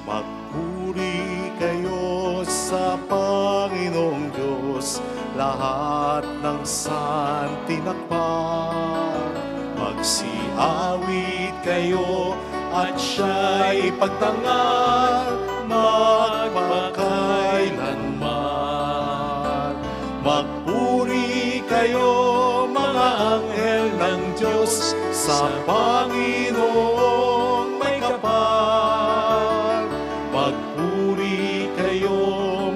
Magpuri kayo sa Panginoong Diyos, lahat ng santinakpan. Magsiawit kayo at siya'y pagtangal magpakailanman. Magpuri kayo mga anghel ng Diyos sa Panginoong may kapal. Magpuri kayo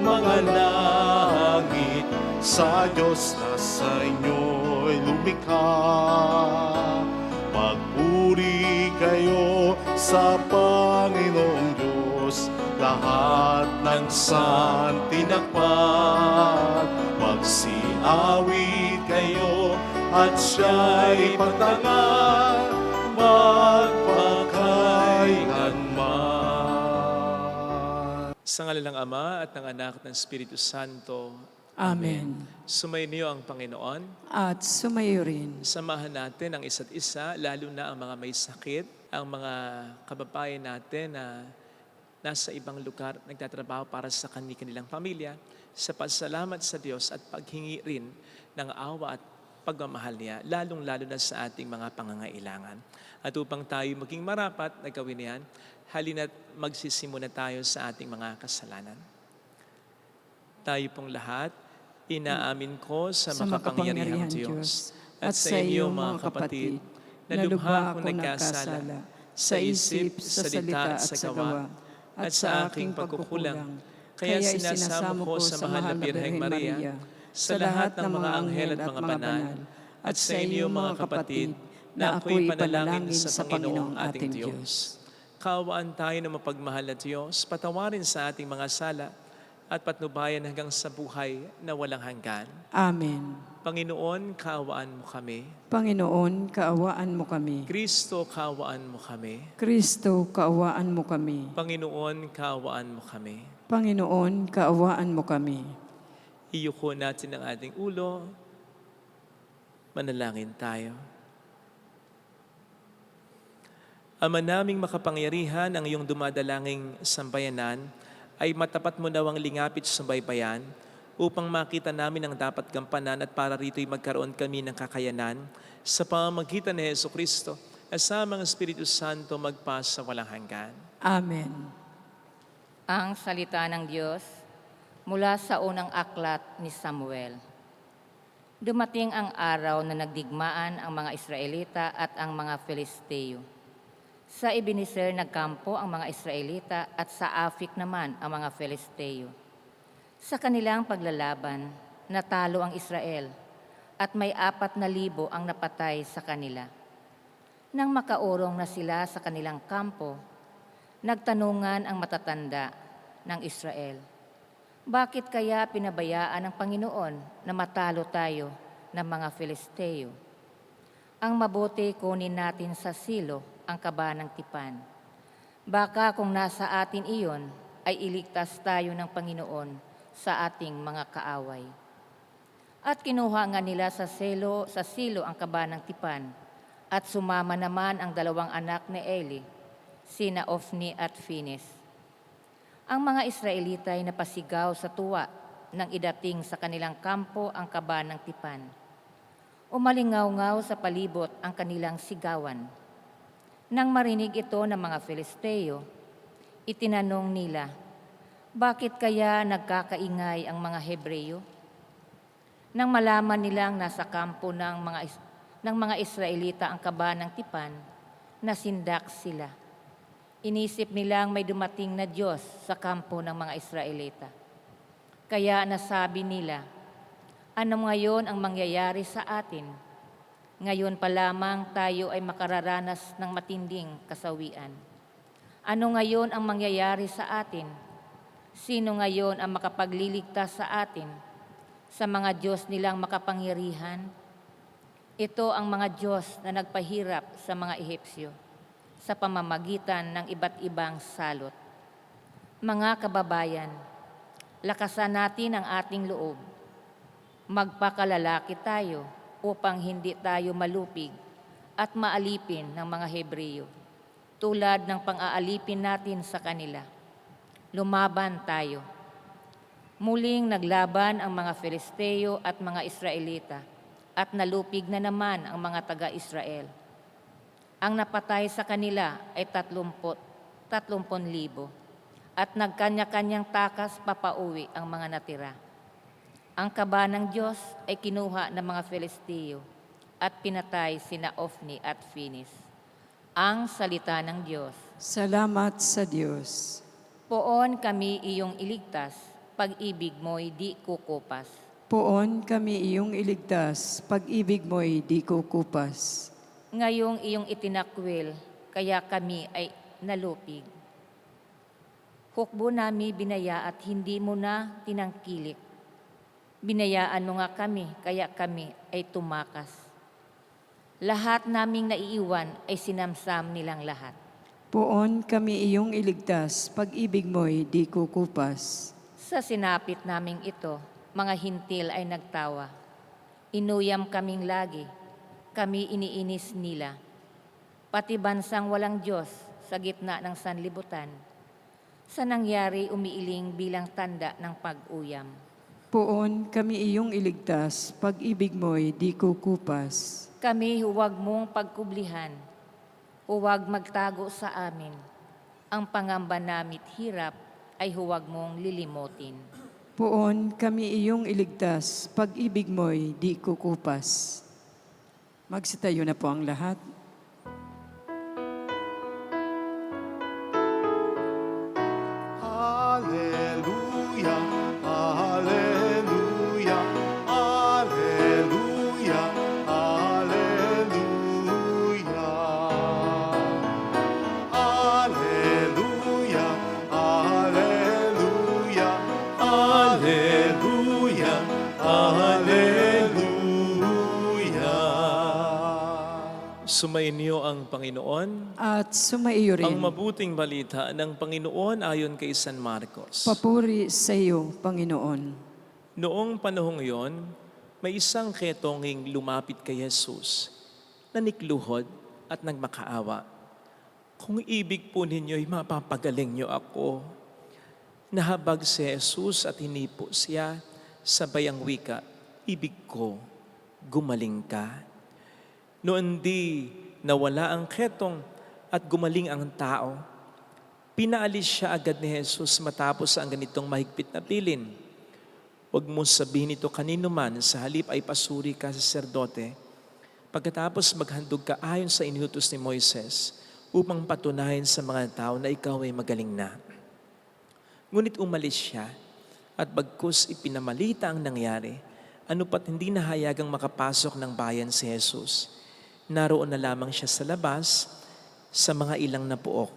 mga langit sa Diyos na sa inyo'y lumikha. Magpuri kayo sa Panginoong Diyos, lahat ng santinakpan. Magsiawit kayo at siya'y pagtangal magpakailanman. Sa ngalan ng Ama at ng Anak at ng Espiritu Santo. Amen. Sumainyo ang Panginoon. At sumayo rin. Samahan natin ang isa't isa, lalo na ang mga may sakit, ang mga kababayan natin na nasa ibang lugar, nagtatrabaho para sa kanilang pamilya, sa pasalamat sa Diyos at paghingi rin ng awa at pagmamahal niya, lalong-lalo na sa ating mga pangangailangan. At upang tayo maging marapat na gawin yan, halina't magsisimula tayo sa ating mga kasalanan. Tayo pong lahat, inaamin ko sa makapangyarihang Diyos at sa inyo mga kapatid, na lubha akong nagkasala sa isip, sa salita at sa gawa, at sa aking pagkukulang. Kaya sinasamo ko sa mahal na Birheng Maria, sa lahat ng mga anghel at mga banal, at sa inyo mga kapatid, na ako'y panalangin sa Panginoong ating Diyos. Kaawaan tayo ng mapagmahal na Diyos, patawarin sa ating mga sala, at patnubayan hanggang sa buhay na walang hanggan. Amen. Panginoon, kaawaan mo kami. Panginoon, kaawaan mo kami. Kristo, kaawaan mo kami. Kristo, kaawaan mo kami. Panginoon, kaawaan mo kami. Panginoon, kaawaan mo kami. Iyuko natin ang ating ulo. Manalangin tayo. Ama naming makapangyarihan, ang iyong dumadalanging sambayanan ay matapat mo daw ang lingapit sa baybayan upang makita namin ang dapat gampanan at para rito'y magkaroon kami ng kakayanan sa pamamagitan ni Jesucristo at sa mga Espiritu Santo magpasa walang hanggan. Amen. Ang salita ng Diyos mula sa unang aklat ni Samuel. Dumating ang araw na nagdigmaan ang mga Israelita at ang mga Filisteo. Sa Ebenezer nagkampo ang mga Israelita at sa Afik naman ang mga Filisteo. Sa kanilang paglalaban, natalo ang Israel at may 4,000 ang napatay sa kanila. Nang makaurong na sila sa kanilang kampo, nagtanungan ang matatanda ng Israel, bakit kaya pinabayaan ng Panginoon na matalo tayo ng mga Filisteo? Ang mabuti kunin natin sa Silo ang kaba ng tipan. Baka kung nasa atin iyon, ay iligtas tayo ng Panginoon sa ating mga kaaway. At kinuha nga nila sa Silo ang kaba ng tipan, at sumama naman ang 2 anak ni Eli, sina Ofni at Finis. Ang mga Israelita ay napasigaw sa tuwa nang idating sa kanilang kampo ang kaba ng tipan. Umalingaw-ngaw sa palibot ang kanilang sigawan. Nang marinig ito ng mga Filisteo, itinanong nila, bakit kaya nagkakaingay ang mga Hebreo? Nang malaman nilang nasa kampo ng ng mga Israelita ang kaba ng tipan, nasindak sila. Inisip nilang may dumating na Diyos sa kampo ng mga Israelita. Kaya nasabi nila, ano ngayon ang mangyayari sa atin? Ngayon pa lamang tayo ay makararanas ng matinding kasawian. Ano ngayon ang mangyayari sa atin? Sino ngayon ang makapagliligtas sa atin? Sa mga Diyos nilang makapangyarihan? Ito ang mga Diyos na nagpahirap sa mga Ehipsyo sa pamamagitan ng iba't ibang salot. Mga kababayan, lakasan natin ang ating loob. Magpakalalaki tayo upang hindi tayo malupig at maalipin ng mga Hebreyo, tulad ng pang-aalipin natin sa kanila. Lumaban tayo. Muling naglaban ang mga Filisteo at mga Israelita at nalupig na naman ang mga taga-Israel. Ang napatay sa kanila ay 30,000 at nagkanya-kanyang takas papauwi ang mga natira. Ang kaba ng Diyos ay kinuha ng mga Filisteo at pinatay sina Ofni at Finis. Ang salita ng Diyos. Salamat sa Diyos. Poon kami iyong iligtas, pag-ibig mo'y di kukupas. Poon kami iyong iligtas, pag-ibig mo'y di kukupas. Ngayong iyong itinakwil, kaya kami ay nalupig. Hukbo nami binaya at hindi mo na tinangkilik. Binayaan mo nga kami, kaya kami ay tumakas. Lahat naming naiiwan ay sinamsam nilang lahat. Poon kami iyong iligtas, pag-ibig mo'y di kukupas. Sa sinapit naming ito, mga hintil ay nagtawa. Inuyam kaming lagi, kami iniinis nila. Pati bansang walang Diyos sa gitna ng sanlibutan, sa nangyari umiiling bilang tanda ng pag-uyam. Poon kami iyong iligtas, pag-ibig mo'y di kukupas. Kami huwag mong pagkublihan, huwag magtago sa amin. Ang pangamba namit hirap ay huwag mong lilimutin. Poon kami iyong iligtas, pag-ibig mo'y di kukupas. Magsitayo na po ang lahat. Hallelujah, hallelujah, hallelujah, hallelujah. Hallelujah, hallelujah, hallelujah, hallelujah. Sumainyo ang Panginoon. At sumaiyo rin. Ang mabuting balita ng Panginoon ayon kay San Marcos. Papuri sa iyo, Panginoon. Noong panahong iyon, may isang ketonging lumapit kay Jesus, nanikluhod at nagmakaawa. Kung ibig po ninyo'y mapapagaling niyo ako. Nahabag si Jesus at hinipo siya, sabay ang wika, ibig ko, gumaling ka. Noon di nawala ang ketong at gumaling ang tao, pinaalis siya agad ni Jesus matapos ang ganitong mahigpit na bilin. Huwag mo sabihin ito kanino man, sa halip ay pasuri ka sa saserdote. Pagkatapos maghandog ka ayon sa iniutos ni Moises upang patunayan sa mga tao na ikaw ay magaling na. Ngunit umalis siya at bagkus ipinamalita ang nangyari, ano pat hindi nahayagang makapasok ng bayan si Jesus. Naroon na lamang siya sa labas sa mga ilang na puok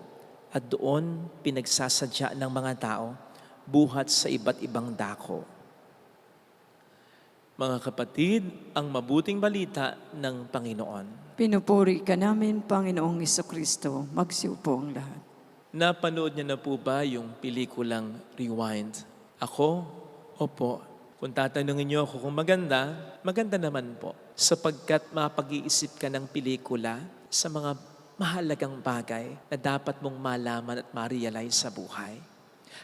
at doon pinagsasadya ng mga tao buhat sa iba't ibang dako. Mga kapatid, ang mabuting balita ng Panginoon. Pinupuri ka namin, Panginoong Jesucristo. Magsiupo ang lahat. Napanood niyo na po ba yung pelikulang Rewind? Ako? Opo. Kung tatanungin niyo ako kung maganda, maganda naman po. Sapagkat mapag-iisip ka ng pelikula sa mga mahalagang bagay na dapat mong malaman at ma-realize sa buhay.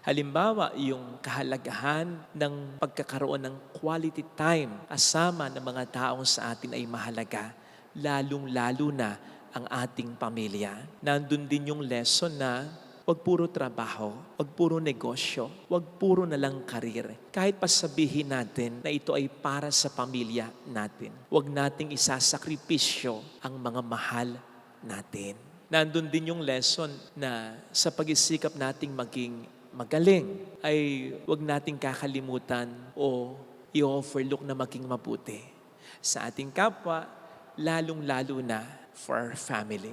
Halimbawa, yung kahalagahan ng pagkakaroon ng quality time kasama ng mga taong sa atin ay mahalaga, lalong-lalo na ang ating pamilya. Nandun din yung lesson na Huwag puro trabaho, huwag puro negosyo, huwag puro na lang karir. Kahit pa sabihin natin na ito ay para sa pamilya natin, huwag nating isasakripisyo ang mga mahal natin. Nandun din yung lesson na sa pag-isikap nating maging magaling ay huwag nating kakalimutan o i-overlook na maging mabuti sa ating kapwa, lalong-lalo na for our family.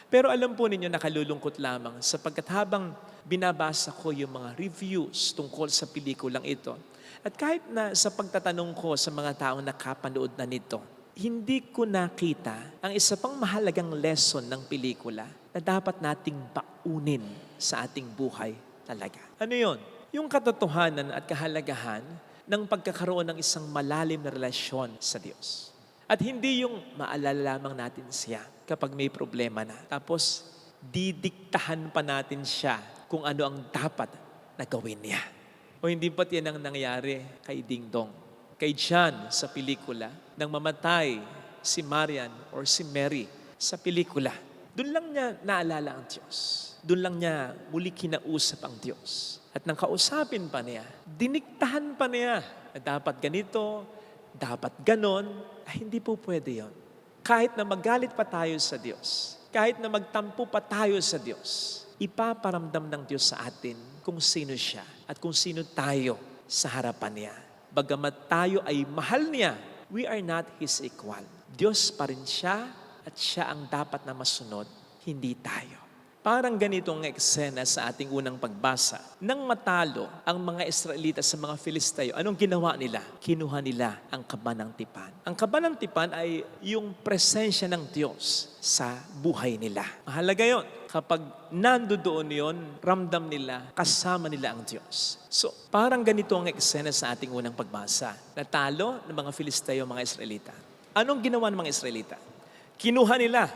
Pero alam po ninyo, nakalulungkot lamang sapagkat habang binabasa ko yung mga reviews tungkol sa pelikulang ito, at kahit na sa pagtatanong ko sa mga taong nakapanood na nito, hindi ko nakita ang isa pang mahalagang lesson ng pelikula na dapat nating baunin sa ating buhay talaga. Ano yun? Yung katotohanan at kahalagahan ng pagkakaroon ng isang malalim na relasyon sa Diyos. At hindi yung maalala lamang natin siya kapag may problema na. Tapos, didiktahan pa natin siya kung ano ang dapat na gawin niya. O hindi ba't yan ang nangyari kay Ding Dong? Kay John sa pelikula, nang mamatay si Marian or si Mary sa pelikula, doon lang niya naalala ang Diyos. Doon lang niya muli kinausap ang Diyos. At nang kausapin pa niya, diniktahan pa niya na dapat ganito, dapat ganon, ay hindi po pwede yon. Kahit na magalit pa tayo sa Diyos, kahit na magtampo pa tayo sa Diyos, ipaparamdam ng Diyos sa atin kung sino siya at kung sino tayo sa harapan niya. Bagamat tayo ay mahal niya, we are not His equal. Diyos pa rin siya at siya ang dapat na masunod, hindi tayo. Parang ganitong eksena sa ating unang pagbasa. Nang matalo ang mga Israelita sa mga Filisteo, anong ginawa nila? Kinuha nila ang kaba ng tipan. Ang kaba ng tipan ay yung presensya ng Diyos sa buhay nila. Mahalaga yon. Kapag nandoon yon, ramdam nila, kasama nila ang Diyos. So, parang ganito ang eksena sa ating unang pagbasa. Natalo ng mga Filisteo, mga Israelita. Anong ginawa ng mga Israelita? Kinuha nila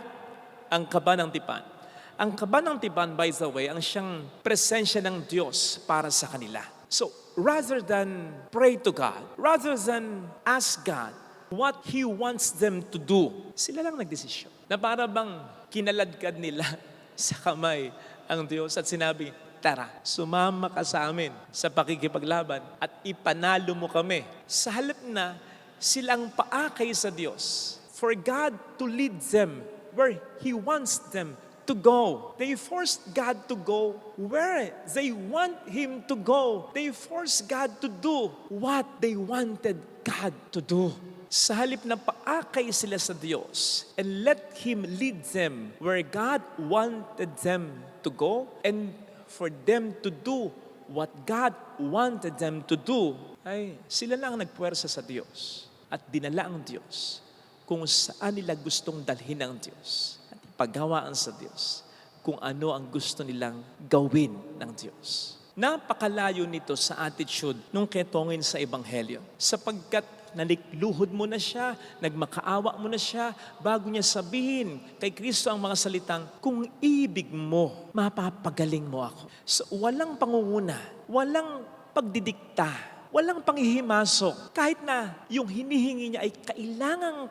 ang kaba ng tipan. Ang kaba ng tipan, by the way, ang siyang presensya ng Diyos para sa kanila. So, rather than pray to God, rather than ask God what He wants them to do, sila lang nagdesisyon. Na para bang kinaladkad nila sa kamay ang Diyos at sinabi, tara, sumama ka sa amin sa pakikipaglaban at ipanalo mo kami. Sa halip na silang paakay sa Diyos for God to lead them where He wants them to go. They forced God to go where they want Him to go. They forced God to do what they wanted God to do. Sa halip na paakay sila sa Diyos and let Him lead them where God wanted them to go and for them to do what God wanted them to do, ay sila lang ang nagpuwersa sa Diyos at dinala ang Diyos kung saan nila gustong dalhin ang Diyos. Paghawaan sa Diyos kung ano ang gusto nilang gawin ng Diyos. Napakalayo nito sa attitude nung ketongin sa Ebanghelyo. Sapagkat nalikluhod mo na siya, nagmakaawa mo na siya, bago niya sabihin kay Kristo ang mga salitang, kung ibig mo, mapapagaling mo ako. So, walang pangunguna, walang pagdidikta, walang panghihimasok. Kahit na yung hinihingi niya ay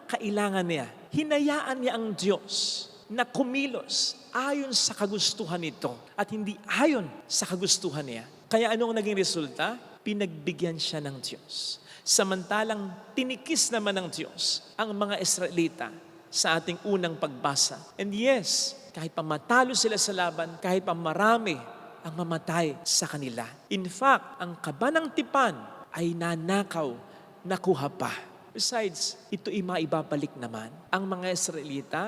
kailangan niya, hinayaan niya ang Diyos na kumilos ayon sa kagustuhan nito at hindi ayon sa kagustuhan niya. Kaya anong naging resulta? Pinagbigyan siya ng Diyos. Samantalang tinikis naman ng Diyos ang mga Israelita sa ating unang pagbasa. And yes, kahit pa matalo sila sa laban, kahit pa marami ang mamatay sa kanila. In fact, ang kaba ng tipan ay nanakaw, nakuha pa. Besides, ito ay maibabalik naman. Ang mga Israelita,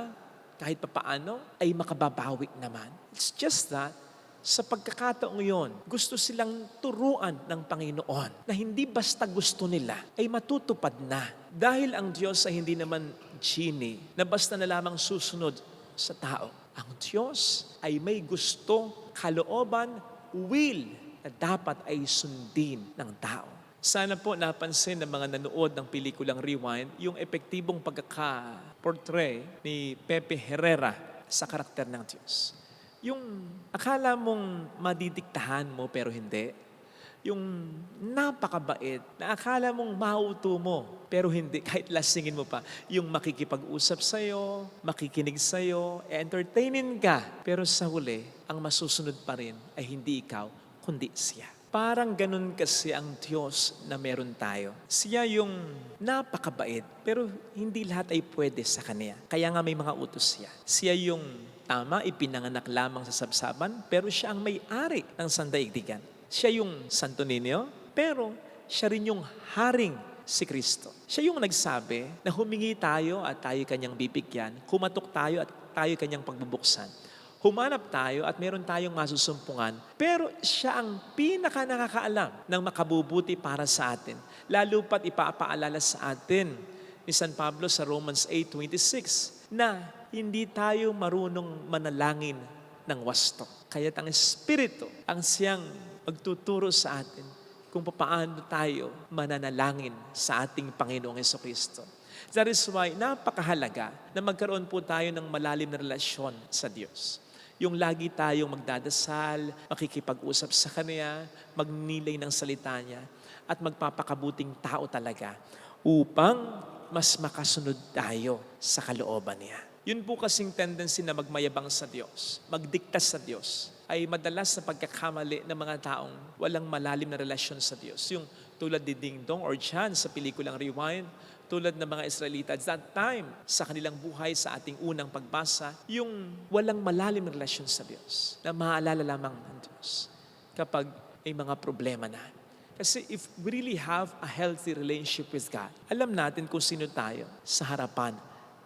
kahit papaano, ay makababawi naman. It's just that, sa pagkakataong yon, gusto silang turuan ng Panginoon na hindi basta gusto nila ay matutupad na. Dahil ang Diyos ay hindi naman genie na basta na lamang susunod sa tao. Ang Diyos ay may gusto, kalooban, will na dapat ay sundin ng tao. Sana po napansin ng mga nanood ng pelikulang Rewind yung epektibong pagkaka-portray ni Pepe Herrera sa karakter ng Diyos. Yung akala mong madidiktahan mo pero hindi. Yung napakabait na akala mong mauto mo, pero hindi, kahit lasingin mo pa. Yung makikipag-usap sa'yo, makikinig sa'yo, entertainin ka. Pero sa huli, ang masusunod pa rin ay hindi ikaw, kundi siya. Parang ganun kasi ang Diyos na meron tayo. Siya yung napakabait, pero hindi lahat ay pwede sa Kanya. Kaya nga may mga utos siya. Siya yung tama, ipinanganak lamang sa sabsaban, pero siya ang may-ari ng sandaigdigan. Siya yung Santo Niño, pero siya rin yung haring si Kristo. Siya yung nagsabi na humingi tayo at tayo kanyang bibigyan, kumatok tayo at tayo kanyang pagbubuksan. Humanap tayo at meron tayong masusumpungan, pero siya ang pinaka nakakaalam ng makabubuti para sa atin. Lalo pat ipapaalala sa atin ni San Pablo sa Romans 8:26 na hindi tayo marunong manalangin ng wasto. Kaya't ang Espiritu ang siyang magtuturo sa atin kung paano tayo mananalangin sa ating Panginoong Jesucristo. That is why napakahalaga na magkaroon po tayo ng malalim na relasyon sa Diyos. Yung lagi tayong magdadasal, makikipag-usap sa Kanya, magnilay ng salita Niya, at magpapakabuting tao talaga upang mas makasunod tayo sa kalooban Niya. Yun po kasing tendency na magmayabang sa Diyos, magdikta sa Diyos, ay madalas na pagkakamali ng mga taong walang malalim na relasyon sa Diyos. Yung tulad ni Ding Dong or Chan sa pelikulang Rewind, tulad ng mga Israelita at that time sa kanilang buhay sa ating unang pagbasa, yung walang malalim na relasyon sa Diyos na maalala lamang ng Diyos kapag may mga problema na. Kasi if we really have a healthy relationship with God, alam natin kung sino tayo sa harapan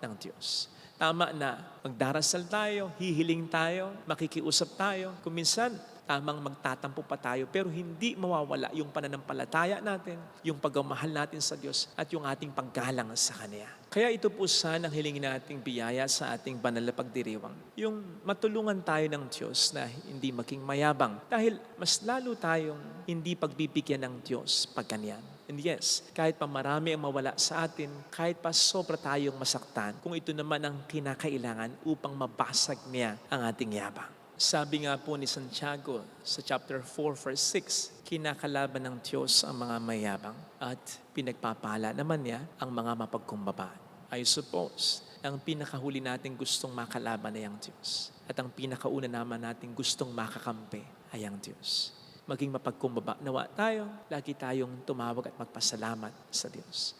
ng Diyos. Tama na magdarasal tayo, hihiling tayo, makikiusap tayo. Kung minsan, tamang magtatampo pa tayo, pero hindi mawawala yung pananampalataya natin, yung pagmamahal natin sa Diyos, at yung ating paggalang sa Kanya. Kaya ito po sana ang hilingin nating biyaya sa ating banal na pagdiriwang. Yung matulungan tayo ng Diyos na hindi maging mayabang. Dahil mas lalo tayong hindi pagbibigyan ng Diyos pag ganyan. And yes, kahit pa marami ang mawala sa atin, kahit pa sobra tayong masaktan, kung ito naman ang kinakailangan upang mabasag niya ang ating yabang. Sabi nga po ni Santiago sa chapter 4 verse 6, kinakalaban ng Diyos ang mga mayabang at pinagpapala naman niya ang mga mapagkumbaba. I suppose, ang pinakahuli natin gustong makalaban ay ang Diyos. At ang pinakauna naman natin gustong makakampi ay ang Diyos. Maging mapagkumbaba nawa tayo, lagi tayong tumawag at magpasalamat sa Diyos.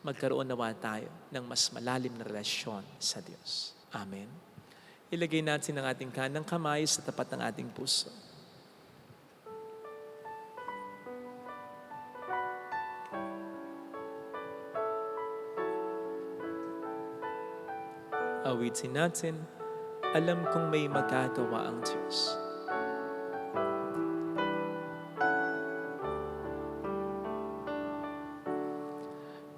Magkaroon nawa tayo ng mas malalim na relasyon sa Diyos. Amen. Ilagay natin ang ating kanang kamay sa tapat ng ating puso. Awitin natin, alam kong may magagawa ang Diyos.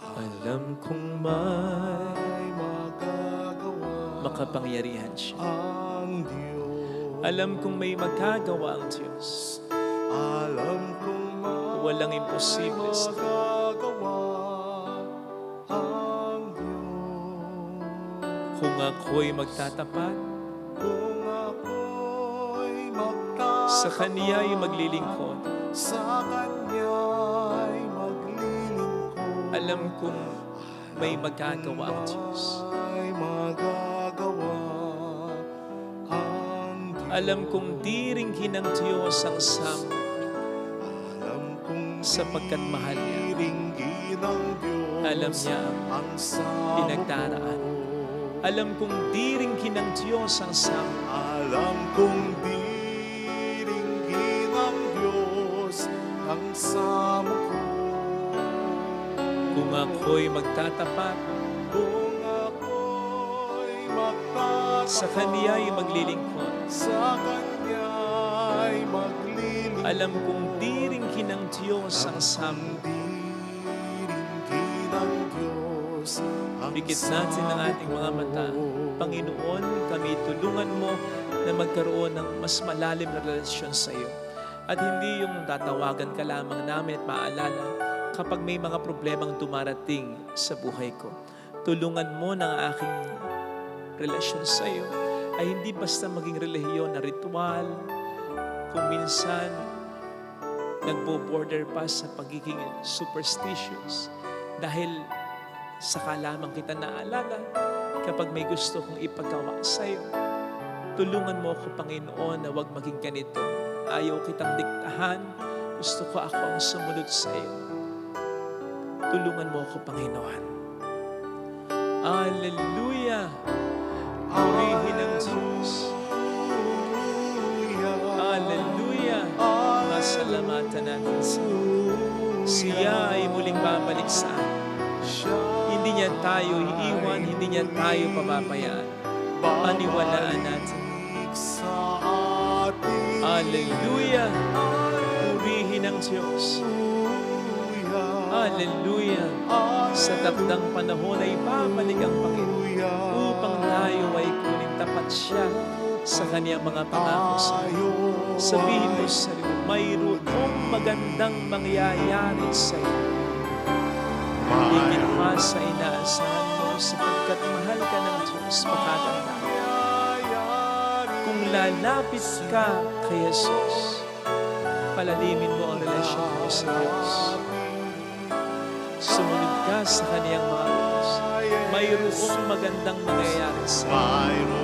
Alam kong may magagawa makapangyarihan siya. ang Diyos. Alam kong may magagawa ang Diyos. Alam kong Walang imposible sa Kanya. magagawa ang Diyos. Kung ako'y magtatapat, Kung ako'y magtatapat sa Kaniya'y maglilingkod. sa Kanya'y maglilingkod. Alam kong may magagawa ang Diyos. May magagawa ang Diyos. Alam kong diringhin ng Diyos ang samo Alam kong sapagkat mahal niya. diringgin ng Diyos Alam niya ang samo pinagdaraan. ko. Alam kong diringhin ng Diyos ang samo. Alam kong diringgin ng Diyos ang samo ko. Kung ako'y magtatapat, Kung ako'y magtatapat sa Kaniya'y maglilingkod. sa Kanya'y maglilingkod. Alam kong diringhin ng Diyos ang samo. Diringgin ng Diyos ang Bigit natin ang ating mga mata. Panginoon, kami tulungan mo na magkaroon ng mas malalim na relasyon sa iyo. At hindi yung tatawagan ka lamang namin at maalala kapag may mga problemang dumarating sa buhay ko. Tulungan mo ng aking relasyon sa iyo ay hindi basta maging relihiyon na ritual. Kung minsan, nagbo-border pa sa pagiging superstitious dahil saka lamang kita naalala kapag may gusto kong ipagawa sa iyo. Tulungan mo ako, Panginoon, na huwag maging ganito. Ayaw kitang diktahan. Gusto ko ako ang sumunod sa iyo. Tulungan mo ako, Panginoon. Hallelujah! Purihin ang Diyos. Hallelujah! Masalamatan natin siya. Siya ay muling babalik sa atin. Hindi niya tayo iiwan, hindi niya tayo pababayaan. Paniwalaan natin. Hallelujah! Purihin ang Diyos. Hallelujah! Sa takdang panahon ay babalik ang Panginoon upang tayo ay kunin tapat siya sa kaniyang mga pangako sa iyo. Sabihin mo sa iyo, mayroong magandang mangyayari sa iyo. Higit pa sa inaasahan mo sapagkat mahal ka ng Diyos, makatanda. Kung lalapit ka kay Jesus, palalimin mo ang relasyon mo sa Diyos. Sumunod ka sa kaniyang mga utos. Mayroong magandang mangyayari sa iyo.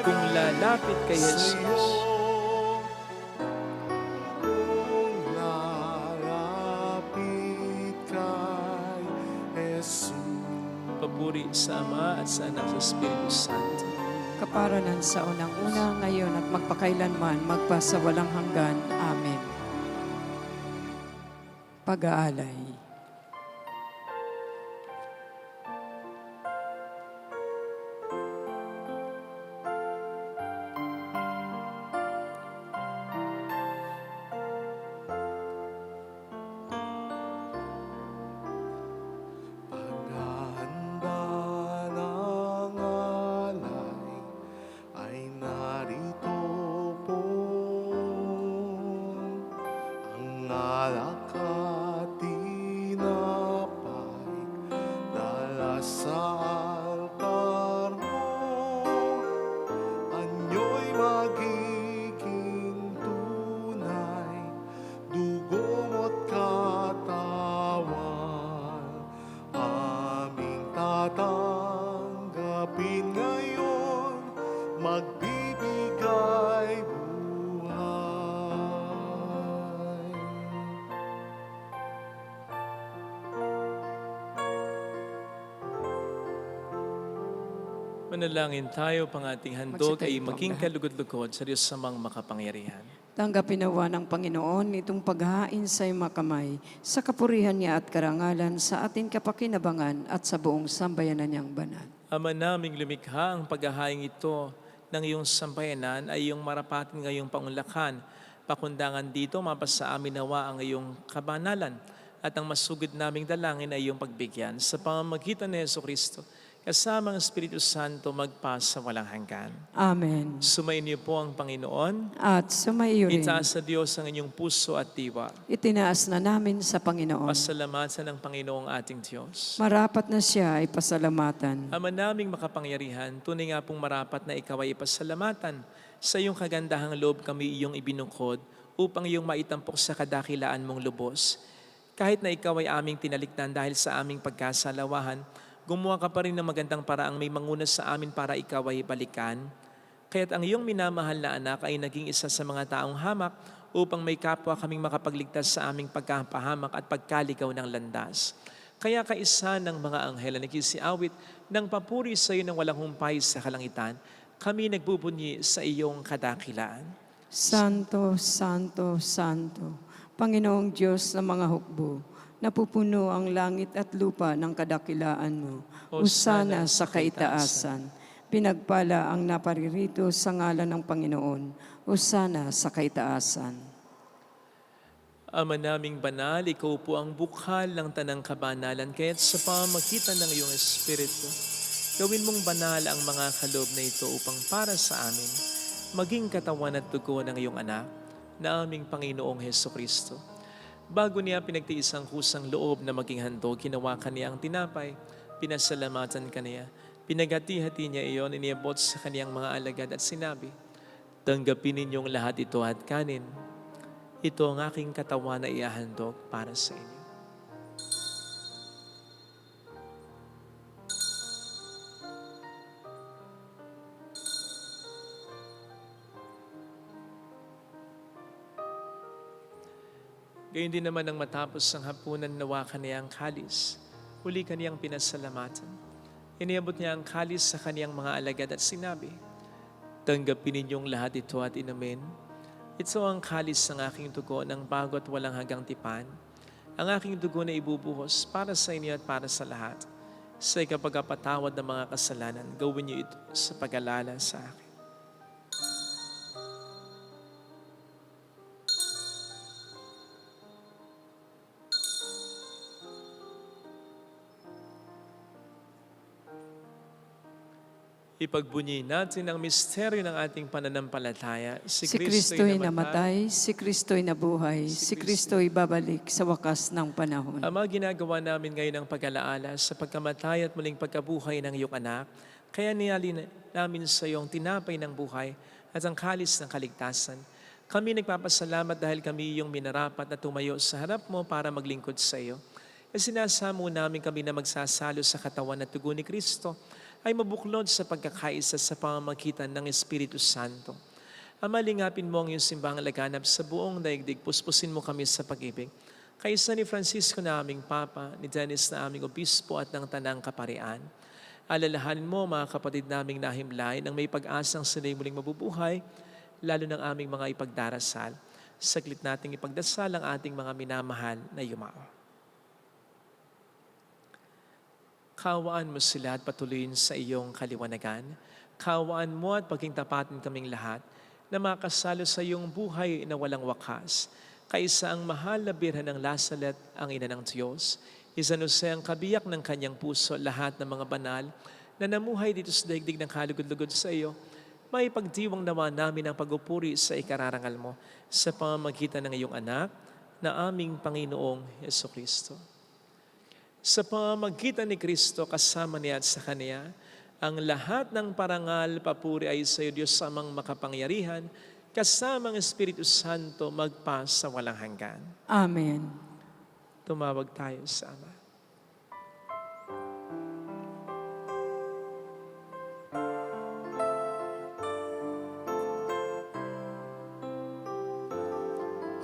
Kung lalapit kay Jesus, papuri sa Ama at sa Anak sa Espiritu Santo. Kaparanan sa unang-una, ngayon at magpakailanman, magpasawalang hanggan. Amen. Pag-aalay. Paghahanda ng alay ay narito po. Ang alak at tinapay dala sa altar mo. Anyo'y magiging tunay, dugo mo't katawan. Aming tatanggapin ngayon, magbibigay buhay. Manalangin tayo, pang ating handog Magsitayo ay po ang maging lahat. kalugod-lugod sa Diyos samang makapangyarihan. Tanggapin nawa ng Panginoon itong paghain sa iyong makamay, sa kapurihan niya at karangalan, sa ating kapakinabangan at sa buong sambayanan niyang banal. Ama naming lumikha, ang paghahaing ito ng iyong sambayanan ay iyong marapatin ngayong paunlakan. Pakundangan dito, mapasa amin nawa ang iyong kabanalan at ang masugid naming dalangin ay iyong pagbigyan. Sa pamamagitan ni Jesucristo, kasama ang Espiritu Santo magpasa walang hanggan. Amen. Sumayin niyo po ang Panginoon. At sumaiyo rin, Itaas sa Diyos ang inyong puso at diwa. itinaas na namin sa Panginoon. Pasalamatan ng Panginoong ating Diyos. Marapat na siya ay pasalamatan. Ama naming makapangyarihan, tunay nga pong marapat na ikaw ay ipasalamatan. Sa iyong kagandahang loob kami iyong ibinungkod upang iyong maitampok sa kadakilaan mong lubos. Kahit na ikaw ay aming tinalikdan dahil sa aming pagkasalawahan, gumawa ka pa rin ng magandang paraang may manguna sa amin para ikaw ay balikan. Kaya't ang iyong minamahal na anak ay naging isa sa mga taong hamak upang may kapwa kaming makapagligtas sa aming pagkapahamak at pagkaligaw ng landas. Kaya kaisa ng mga anghel na nagkisiawit ng papuri sa iyo ng walang humpay sa kalangitan, kami nagbubunyi sa iyong kadakilaan. Santo, Santo, Santo, Panginoong Diyos ng mga hukbo, napupuno ang langit at lupa ng kadakilaan mo. Hosana sa kaitaasan. Pinagpala ang naparirito sa ngalan ng Panginoon. Hosana sa kaitaasan. Ama naming banal, ikaw po ang bukhal ng tanang kabanalan, kaya't sa pamamagitan ng iyong Espiritu, gawin mong banal ang mga kaloob na ito upang para sa amin, maging katawan at dugo ng iyong anak, na aming Panginoong Hesukristo. Bago niya pinagtiis ang kusang loob na maging handog, hinawakan niya ang tinapay, pinasalamatan ka niya, Pinagati-hati niya iyon, iniabot sa kaniyang mga alagad at sinabi, "Tanggapin ninyong lahat ito at kanin. Ito ang aking katawan na ihahandog para sa inyo." Gayun din naman nang matapos ang hapunan, nawakan niya ang kalis. Huli kaniyang pinasalamatan. Iniabot niya ang kalis sa kaniyang mga alagad at sinabi, "Tanggapin ninyong lahat ito at inumin. Ito ang kalis ng aking dugo ng bago at walang hanggang tipan. Ang aking dugo na ibubuhos para sa inyo at para sa lahat. Sa ikapagpatawad ng mga kasalanan, gawin niyo ito sa pag-alala sa akin." Ipagbunyi natin ang misteryo ng ating pananampalataya. Si Kristo'y namatay, si Kristo'y nabuhay, si Kristo'y babalik sa wakas ng panahon. Ama, ginagawa namin ngayon ang pag-alaala sa pagkamatay at muling pagkabuhay ng iyong anak. Kaya niyalin namin sa iyong tinapay ng buhay at ang kalis ng kaligtasan. Kami nagpapasalamat dahil kami iyong minarapat na tumayo sa harap mo para maglingkod sa iyo. At sinasamo namin kami na magsasalo sa katawan at dugo ni Kristo ay mabuklod sa pagkakaisa sa pamamagitan ng Espiritu Santo. Ama, lingapin mo ang iyong simbahang laganap sa buong daigdig. Puspusin mo kami sa pag-ibig. Kaisa ni Francisco na aming Papa, ni Dennis na aming Obispo at ng Tanang Kaparian. Alalahanin mo mga kapatid naming nahimlay nang may pag-asang sila'y muling mabubuhay, lalo ng aming mga ipagdarasal. Saglit nating ipagdasal ang ating mga minamahal na yumao. Kawaan mo sila at patuloyin sa iyong kaliwanagan. Kawaan mo at pagkingtapatin kaming lahat na makasalo sa iyong buhay na walang wakas. Kaisa ang mahal na birhen ng Lasalet, ang ina ng Diyos. San Jose ang kabiyak ng kanyang puso, lahat ng mga banal na namuhay dito sa daigdig ng kalugod-lugod sa iyo. May pagdiwang nawa namin ang pagupuri sa ikararangal mo sa pamamagitan ng iyong anak na aming Panginoong Jesucristo. Sa pamamagitan ni Kristo, kasama niya at sa Kanya, ang lahat ng parangal, papuri ay sa iyo, Diyos amang makapangyarihan, kasama ang Espiritu Santo, magpa sa walang hanggan. Amen. Tumawag tayo sa Ama.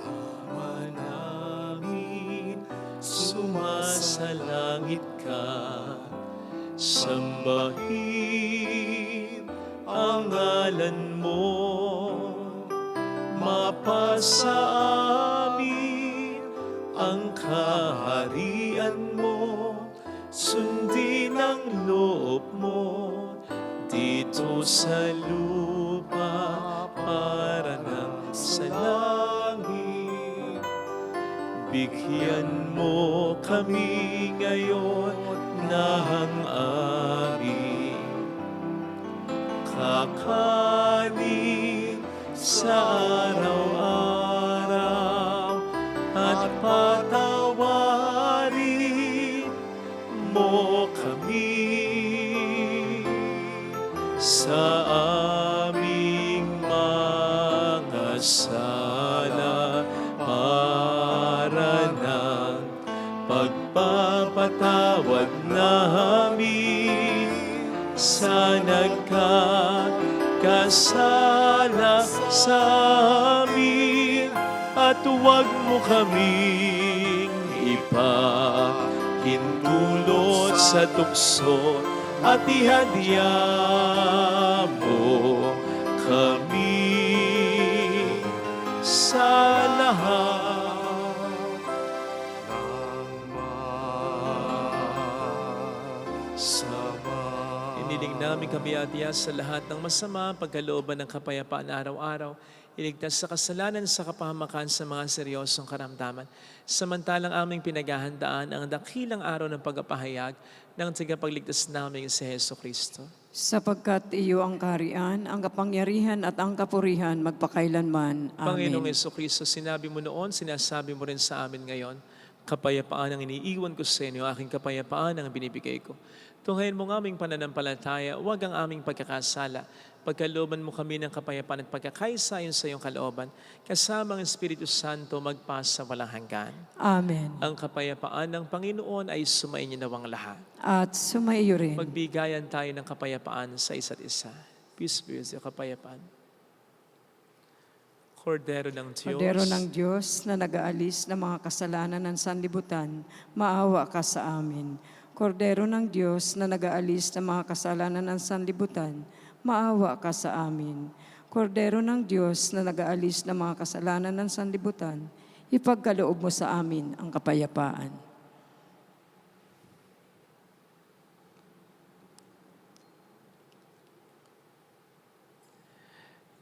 Ama namin, sumasalangit ka, sambahin ang ngalan mo, mapasa amin ang kaharian mo, sundin ang loob mo dito sa lupa para ng sa langit. Bigyan mo kami ngayon ng aming kakanin sa araw-araw at patawarin mo kami sa aming mga sala para ng pagpapatawad namin sa nagkakasala sa amin, at huwag mo kaming ipahintulot sa tukso at ihadya mo kami sa lahat ng masama. Iniling namin kami adya sa lahat ng masama, pagkalooban ng kapayapaan araw-araw, iligtas sa kasalanan sa kapahamakan sa mga seryosong karamdaman. Samantalang aming pinaghahandaan ang dakilang araw ng pagpapahayag ng tagapagligtas namin si Heso Kristo. Sapagkat iyo ang kaharian, ang kapangyarihan at ang kapurihan magpakailanman. Amen. Panginoong Heso Kristo, sinabi mo noon, sinasabi mo rin sa amin ngayon, Kapayapaan ang iniiwan ko sa inyo, aking kapayapaan ang binibigay ko. Tunghayin mo ng aming pananampalataya, huwag ang aming pagkakasala. Pagkalooban mo kami ng kapayapaan at pagkakaisayon sa iyong kalooban, kasama ang Espiritu Santo magpasa walang hanggan. Amen. Ang kapayapaan ng Panginoon ay sumainyo nawang lahat. At sumaiyo rin. Magbigayan tayo ng kapayapaan sa isa't isa. Peace be with you, kapayapaan. Kordero ng Diyos. Kordero ng Diyos na nag-aalis ng mga kasalanan ng sanlibutan, maawa ka sa amin. Kordero ng Diyos na nag-aalis ng mga kasalanan ng sanlibutan, maawa ka sa amin. Kordero ng Diyos na nag-aalis ng mga kasalanan ng sanlibutan, ipagkaloob mo sa amin ang kapayapaan.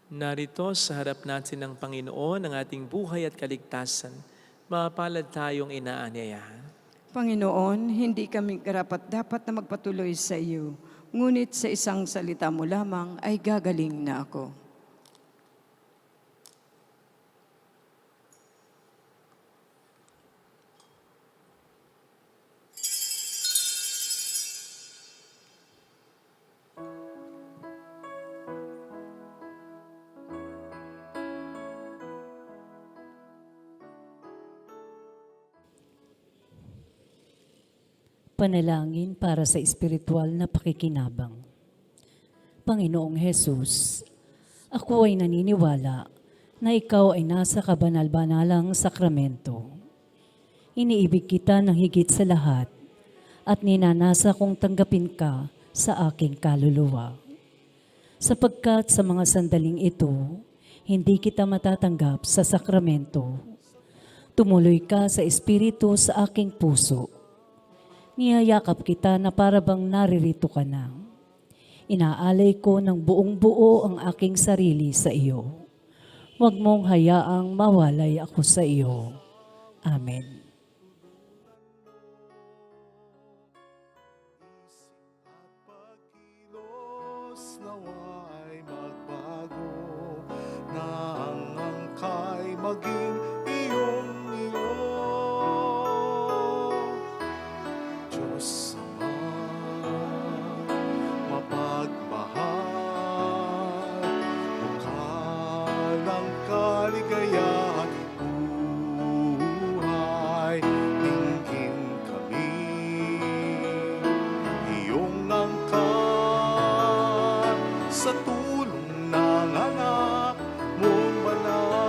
Narito sa harap natin ng Panginoon ang ating buhay at kaligtasan. Mapalad tayong inaanyayahan. Panginoon, hindi kami karapat-dapat na magpatuloy sa iyo, ngunit sa isang salita mo lamang ay gagaling na ako. Panalangin para sa espiritual na pakikinabang. Panginoong Hesus, ako ay naniniwala na ikaw ay nasa kabanal-banalang sakramento. Iniibig kita ng higit sa lahat at ninanasa kong tanggapin ka sa aking kaluluwa. Sapagkat sa mga sandaling ito, hindi kita matatanggap sa sakramento. Tumuloy ka sa espiritu sa aking puso. Niyayakap kita na para bang naririto ka na. Inaalay ko ng buong buo ang aking sarili sa iyo. Huwag mong hayaang mawalay ako sa iyo. Amen. Pagkilos nawa'y magbago, na ang angkay maging iyong iyo. Diyos Ama, mapagmahal, bukalang kaligayahan buhay, tingin kami iyong angkan sa tulong ng anak mong banal.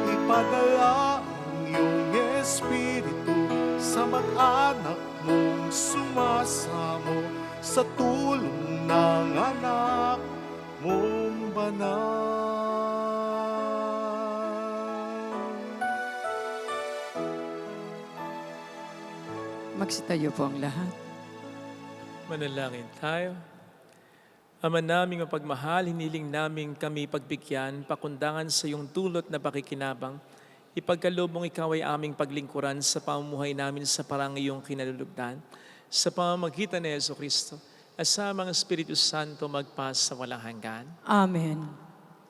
Ipadala ang iyong Espiritu sa mag-anak mong sumasamo sa tulong ng anak mong banal. Magsitayo po ang lahat. Manalangin tayo. Ama naming mapagmahal, hiniling namin kami pagbigyan, pakundangan sa iyong dulot na pakikinabang. Ipagkaloob mong ikaw ay aming paglingkuran sa pamumuhay namin sa parang iyong kinalulugdan. Sa pamamagitan ni Jesucristo, asama ang Espiritu Santo magpas sa walang hanggan. Amen.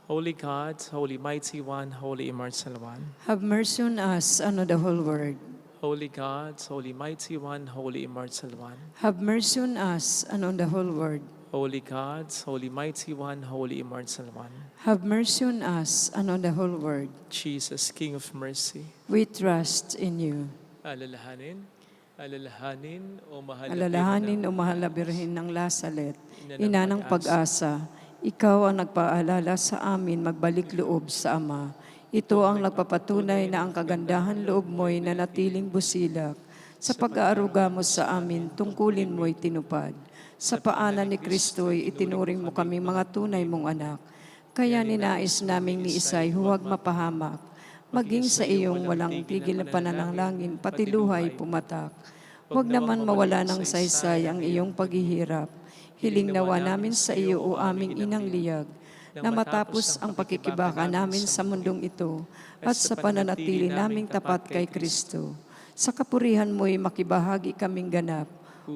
Holy God, Holy Mighty One, Holy Immortal One. Have mercy on us and on the whole world. Holy God, Holy Mighty One, Holy Immortal One. Have mercy on us and on the whole world. Holy God, Holy Mighty One, Holy Immortal One. Have mercy on us and on the whole world. Jesus, King of Mercy. We trust in you. Alalahanin, o mahal na Alalahanin o mahal na Birhen ng Lasalet, ina ng pag-asa, ikaw ang nagpaalala sa amin magbalik loob sa Ama. Ito ang nagpapatunay na ang kagandahan loob mo'y nanatiling busilak. Sa pag-aaruga mo sa amin, tungkulin mo'y tinupad. Sa paanan ni Kristo'y itinuring mo kami mga tunay mong anak. Kaya ninais naming ni Isay huwag mapahamak. Maging sa iyong walang tigil na pananalangin, pati luhay pumatak. Huwag naman mawala ng saysay ang iyong paghihirap. Hiling nawa namin sa iyo o aming inang liyag, na matapos ang pakikibaka namin sa mundong ito at sa pananatili naming tapat kay Kristo. Sa kapurihan mo'y makibahagi kaming ganap.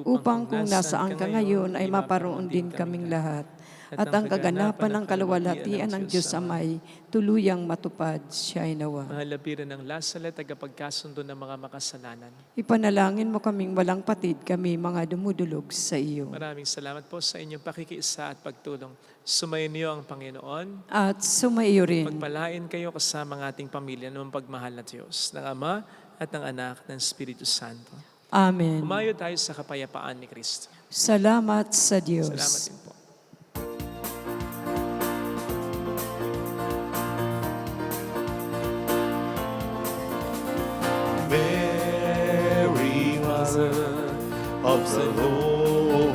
upang kung nasaan ka ngayon ay maparoon din kaming lahat. At ang kaganapan ng kaluwalhatian ng Diyos Amay, tuluyang matupad siya'y nawa. Mahal na Birhen ng Lasalle, tagapagkasundo ng mga makasalanan. Ipanalangin mo kaming walang patid, kami mga dumudulog sa iyo. Maraming salamat po sa inyong pakikiisa at pagtulong. Sumayin niyo ang Panginoon. At sumaiyo rin. Pagpalain kayo kasama ng ating pamilya ng pagmahal na Diyos, ng Ama at ng Anak ng Espiritu Santo. Amen. Umayo tayo sa kapayapaan ni Kristo. Salamat sa Diyos. Salamat din po. Mary, Mother of the Lord,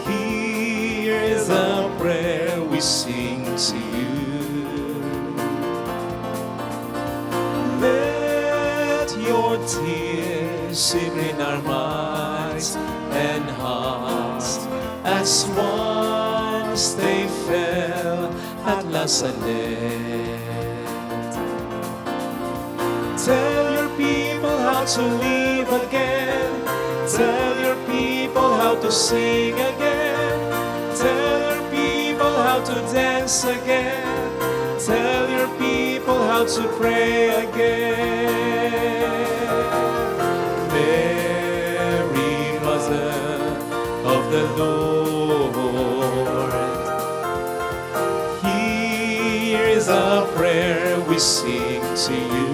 hear the prayer we sing to you. Let your tears sip in our minds and hearts as once they fell at La Salette. Tell your people how to live again. Tell your people how to sing again. Tell your people how to dance again. Tell your people how to pray again. Mary, Mother of the Lord, here is a prayer we sing to you.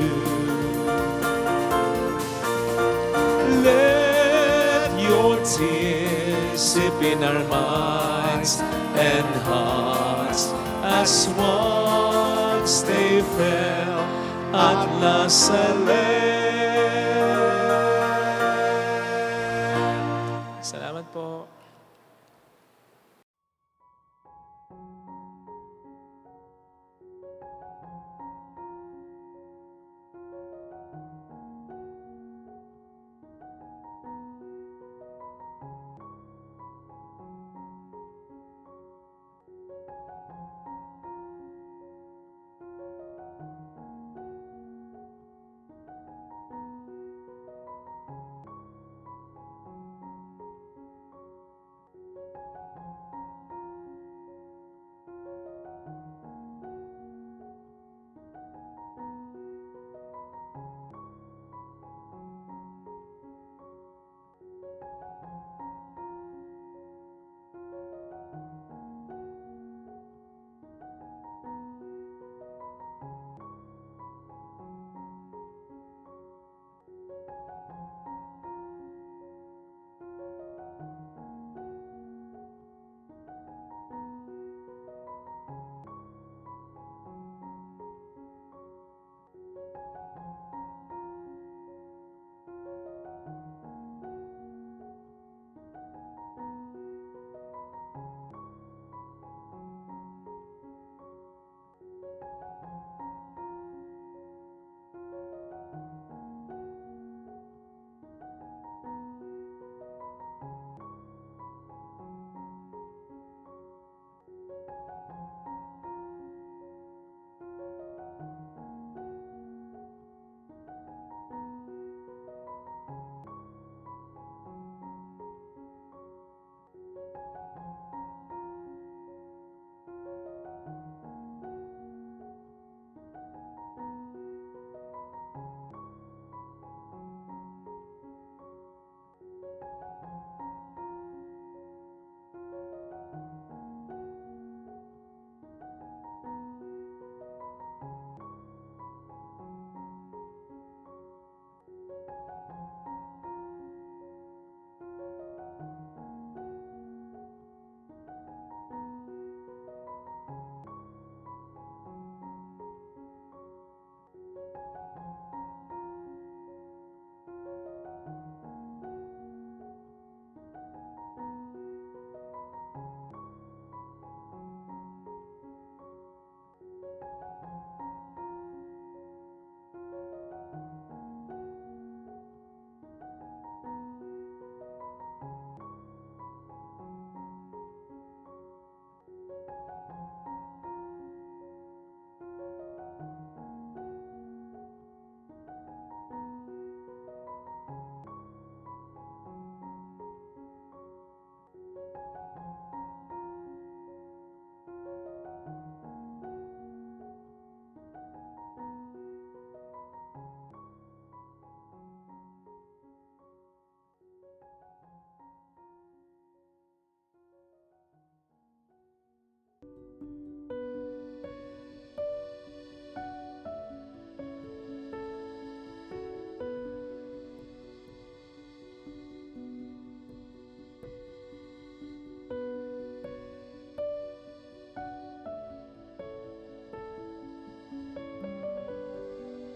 Let your tears sip in our minds and hearts as once they fell at La Salette.